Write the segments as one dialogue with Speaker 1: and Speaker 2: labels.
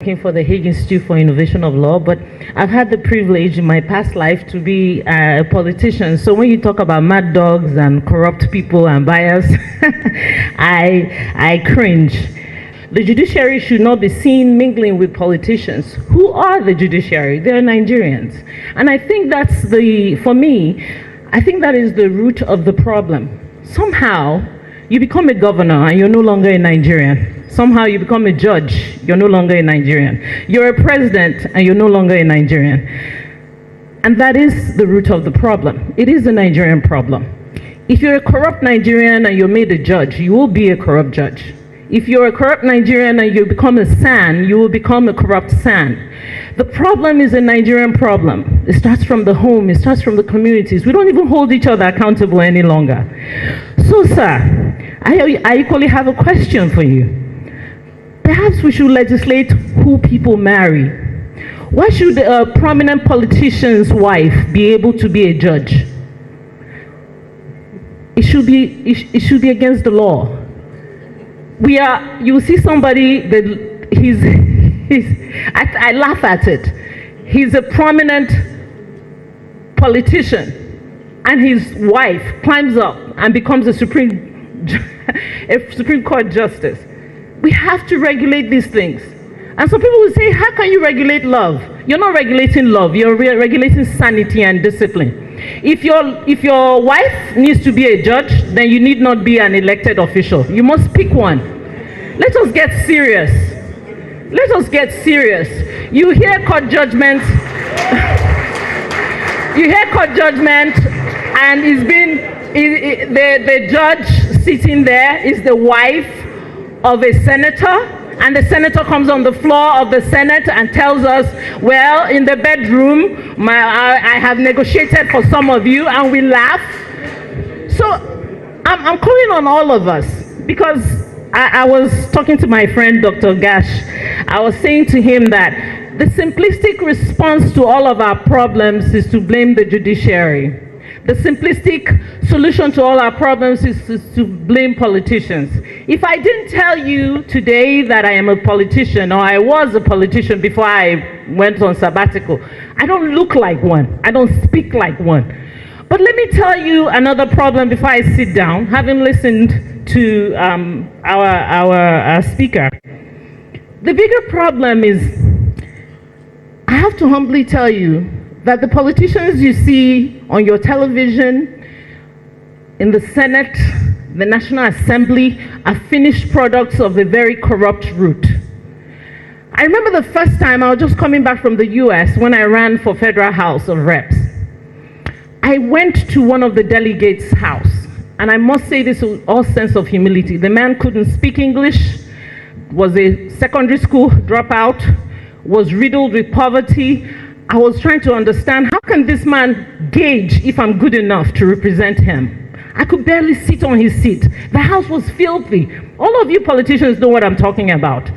Speaker 1: working for the Hague Institute for Innovation of Law, but I've had the privilege in my past life to be a politician. So when you talk about mad dogs and corrupt people and bias, I cringe. The judiciary should not be seen mingling with politicians. Who are the judiciary? They're Nigerians. And I think that's for me, I think that is the root of the problem. Somehow, you become a governor and you're no longer a Nigerian. Somehow you become a judge, you're no longer a Nigerian. You're a president and you're no longer a Nigerian. And that is the root of the problem. It is a Nigerian problem. If you're a corrupt Nigerian and you're made a judge, you will be a corrupt judge. If you're a corrupt Nigerian and you become a SAN, you will become a corrupt SAN. The problem is a Nigerian problem. It starts from the home, it starts from the communities. We don't even hold each other accountable any longer. So, sir, I equally have a question for you. Perhaps we should legislate who people marry. Why should a prominent politician's wife be able to be a judge? It should be against the law. You see somebody that I laugh at it. He's a prominent politician and his wife climbs up and becomes a Supreme Court justice. We have to regulate these things. And some people will say, how can you regulate love? You're not regulating love, you're regulating sanity and discipline. If your wife needs to be a judge, then you need not be an elected official. You must pick one. Let us get serious. Let us get serious. You hear court judgment. You hear court judgment, and the judge sitting there is the wife of a senator. And the senator comes on the floor of the Senate and tells us, well, in the bedroom, I have negotiated for some of you, and we laugh. So I'm calling on all of us, because I was talking to my friend, Dr. Gash. I was saying to him that the simplistic response to all of our problems is to blame the judiciary. The simplistic solution to all our problems is to blame politicians. If I didn't tell you today that I am a politician, or I was a politician before I went on sabbatical, I don't look like one. I don't speak like one. But let me tell you another problem before I sit down, having listened to our speaker. The bigger problem is, I have to humbly tell you that the politicians you see on your television, in the Senate, the National Assembly, are finished products of a very corrupt route. I remember the first time I was just coming back from the US when I ran for Federal House of Reps. I went to one of the delegates' house, and I must say this with all sense of humility. The man couldn't speak English, was a secondary school dropout, was riddled with poverty. I was trying to understand, how can this man gauge if I'm good enough to represent him? I could barely sit on his seat. The house was filthy. All of you politicians know what I'm talking about.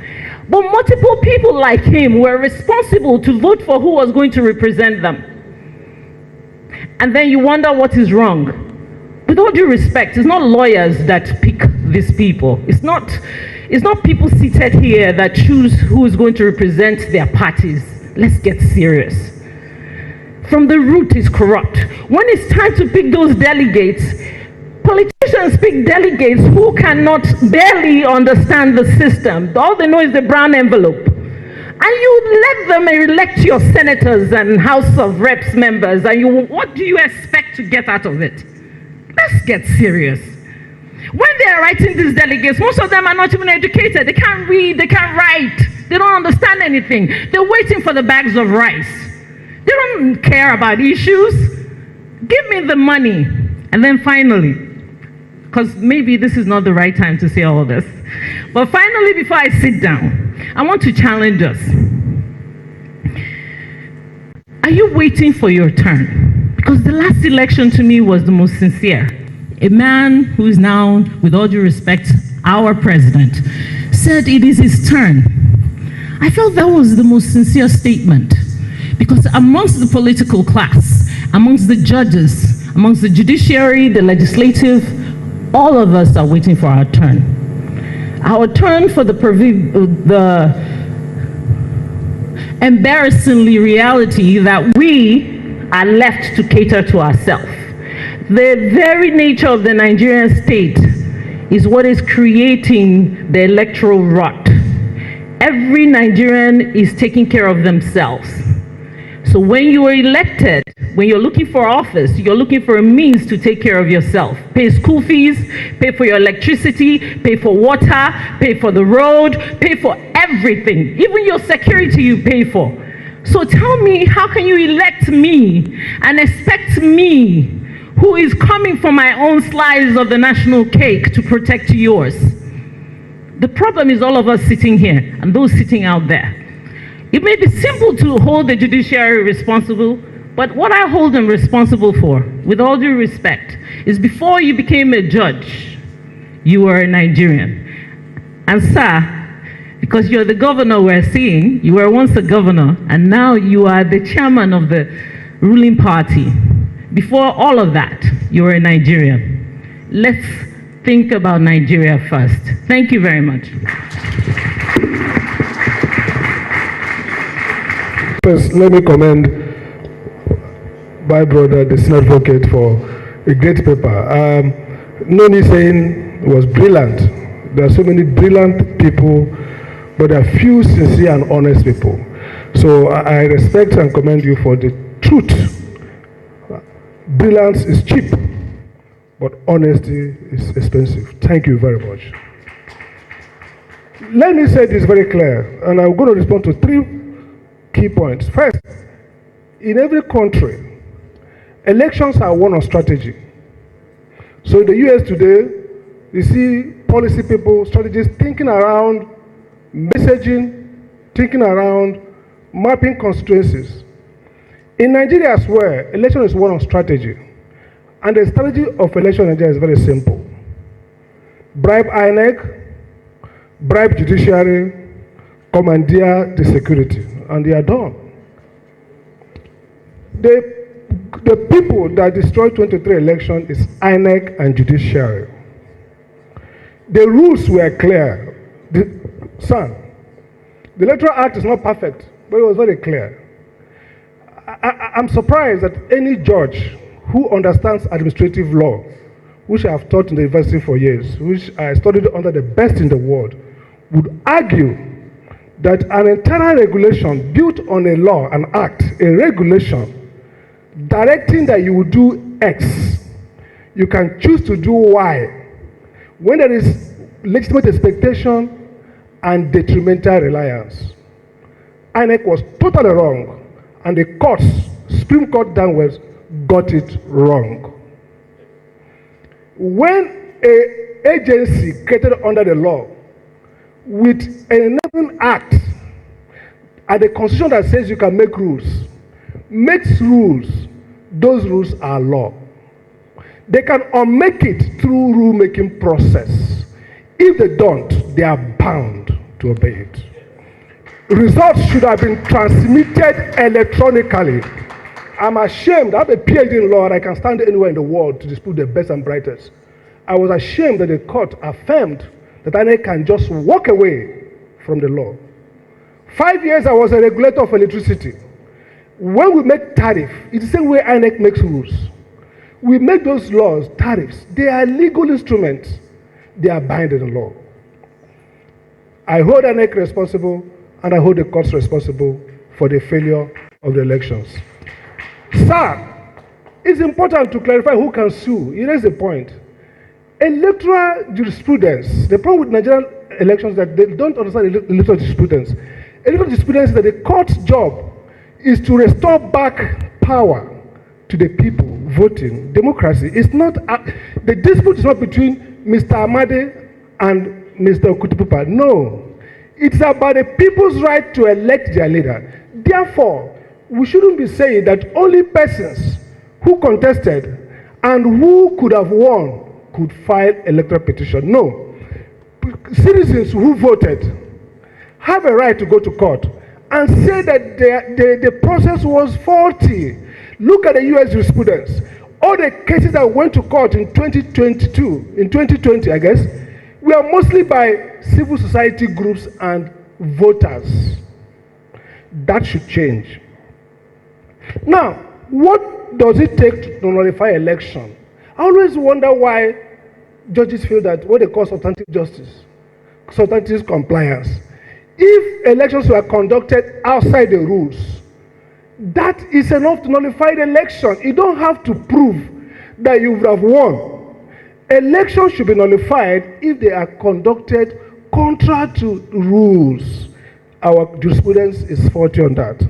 Speaker 1: But multiple people like him were responsible to vote for who was going to represent them. And then you wonder what is wrong. With all due respect, it's not lawyers that pick these people. It's not people seated here that choose who is going to represent their parties. Let's get serious. From the root is corrupt. When it's time to pick those delegates, politicians pick delegates who cannot barely understand the system. All they know is the brown envelope. And you let them elect your senators and House of Reps members, and what do you expect to get out of it? Let's get serious. When they're writing these delegates, most of them are not even educated. They can't read, they can't write. They don't understand anything. They're waiting for the bags of rice. They don't care about issues. Give me the money. And then finally, because maybe this is not the right time to say all of this, but finally, before I sit down, I want to challenge us. Are you waiting for your turn? Because the last election to me was the most sincere. A man who is now, with all due respect, our president, said it is his turn. I felt that was the most sincere statement, because amongst the political class, amongst the judges, amongst the judiciary, the legislative, all of us are waiting for our turn. Our turn for the embarrassingly reality that we are left to cater to ourselves. The very nature of the Nigerian state is what is creating the electoral rot. Every Nigerian is taking care of themselves. So when you are elected, when you're looking for office, you're looking for a means to take care of yourself. Pay school fees, pay for your electricity, pay for water, pay for the road, pay for everything. Even your security you pay for. So tell me, how can you elect me and expect me, who is coming from my own slice of the national cake, to protect yours? The problem is all of us sitting here and those sitting out there. It may be simple to hold the judiciary responsible, but what I hold them responsible for, with all due respect, is before you became a judge, you were a Nigerian. And sir, because you're the governor we're seeing, you were once a governor, and now you are the chairman of the ruling party. Before all of that, you were a Nigerian. Let's think about Nigeria first. Thank you very much.
Speaker 2: First, let me commend my brother, the senior advocate, for a great paper. Noni saying was brilliant. There are so many brilliant people, but there are few sincere and honest people. So I respect and commend you for the truth. Brilliance is cheap, but honesty is expensive. Thank you very much. Let me say this very clear, and I'm going to respond to 3 key points. First, in every country, elections are won on strategy. So in the US today, you see policy people, strategists thinking around messaging, thinking around mapping constituencies. In Nigeria as well, election is won on strategy. And the strategy of election in Nigeria is very simple. Bribe INEC, bribe judiciary, commandeer the security, and they are done. The people that destroyed 23 election is INEC and judiciary. The rules were clear. The Electoral Act is not perfect, but it was very clear. I'm surprised that any judge who understands administrative law, which I have taught in the university for years, which I studied under the best in the world, would argue that an internal regulation built on a law, an act, a regulation, directing that you will do X, you can choose to do Y, when there is legitimate expectation and detrimental reliance. INEC was totally wrong, and the courts, Supreme Court downwards, got it wrong. When an agency created under the law with an enabling act and a constitution that says you can make rules, makes rules, those rules are law. They can unmake it through rule-making process. If they don't, they are bound to obey it. Results should have been transmitted electronically. I'm ashamed. I have a PhD in law and I can stand anywhere in the world to dispute the best and brightest. I was ashamed that the court affirmed that INEC can just walk away from the law. 5 years I was a regulator of electricity. When we make tariff, it's the same way INEC makes rules. We make those laws, tariffs. They are legal instruments. They are binding in law. I hold INEC responsible and I hold the courts responsible for the failure of the elections. Sir, it's important to clarify who can sue. Here is the point. Electoral jurisprudence, the problem with Nigerian elections is that they don't understand electoral jurisprudence. Electoral jurisprudence is that the court's job is to restore back power to the people voting. Democracy is not, the dispute is not between Mr. Amade and Mr. Okutupupa. No. It's about the people's right to elect their leader. Therefore, we shouldn't be saying that only persons who contested and who could have won could file electoral petition. No. Citizens who voted have a right to go to court and say that the process was faulty. Look at the US jurisprudence. All the cases that went to court in 2020, I guess, were mostly by civil society groups and voters. That should change. Now, what does it take to nullify election? I always wonder why judges feel that what they call substantive justice, substantive compliance. If elections were conducted outside the rules, that is enough to nullify the election. You don't have to prove that you would have won. Elections should be nullified if they are conducted contrary to rules. Our jurisprudence is faulty on that.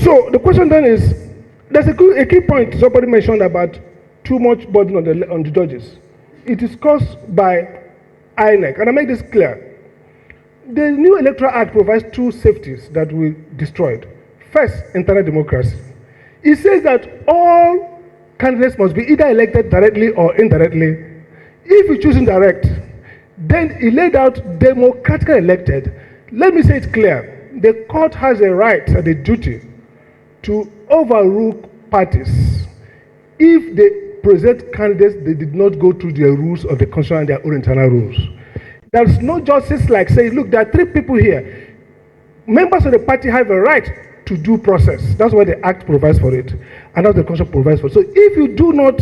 Speaker 2: So the question then is, there's a key point somebody mentioned about too much burden on the judges. It is caused by INEC, and I make this clear. The new Electoral Act provides two safeties that we destroyed. First, internal democracy. It says that all candidates must be either elected directly or indirectly. If you choose indirect, then it laid out democratically elected. Let me say it clear. The court has a right and a duty to overrule parties if they present candidates that did not go through the rules of the constitution and their own internal rules. There's no justice like saying, look, there are three people here. Members of the party have a right to due process. That's what the Act provides for it, and that's what the Constitution provides for it. So if you do not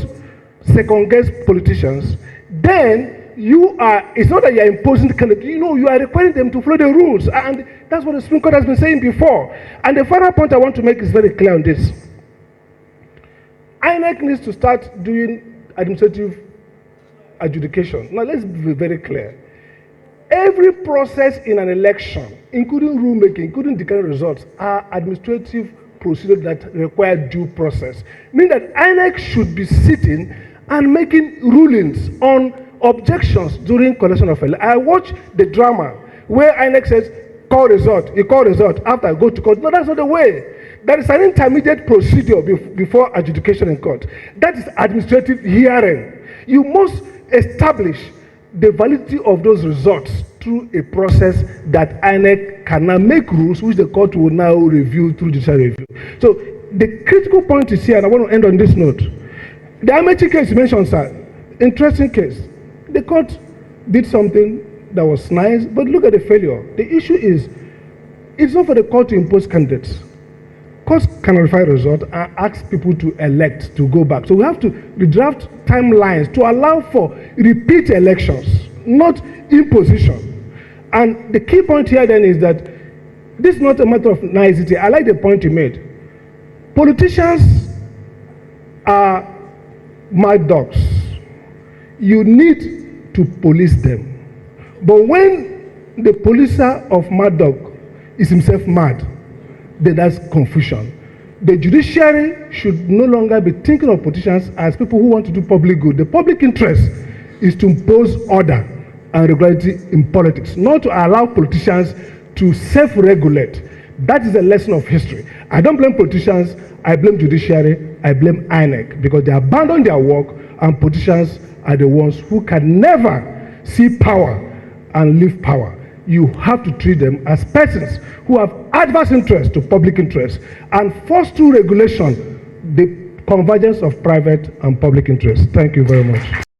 Speaker 2: second-guess politicians, then it's not that you're imposing the candidate, you are requiring them to follow the rules. And that's what the Supreme Court has been saying before. And the final point I want to make is very clear on this. INEC needs to start doing administrative adjudication. Now, let's be very clear. Every process in an election, including rulemaking, including declaring results, are administrative procedures that require due process. Meaning that INEC should be sitting and making rulings on objections during collection of elections. I watch the drama where INEC says, call result, you call result, after I go to court. No, that's not the way. There is an intermediate procedure before adjudication in court. That is administrative hearing. You must establish the validity of those results through a process that INEC can now make rules, which the court will now review through judicial review. So the critical point is here, and I want to end on this note. The Amechi case you mentioned, sir, interesting case. The court did something that was nice, but look at the failure. The issue is, it's not for the court to impose candidates. Courts can verify result and ask people to elect, to go back. So we have to redraft timelines to allow for repeat elections, not imposition. And the key point here then is that this is not a matter of nicety. I like the point you made. Politicians are mad dogs. You need to police them. But when the policer of mad dog is himself mad, then that's confusion. The judiciary should no longer be thinking of politicians as people who want to do public good. The public interest is to impose order and regularity in politics, not to allow politicians to self-regulate. That is a lesson of history. I don't blame politicians, I blame judiciary, I blame INEC, because they abandon their work, and politicians are the ones who can never see power and leave power. You have to treat them as persons who have adverse interest to public interest and force through regulation the convergence of private and public interest. Thank you very much.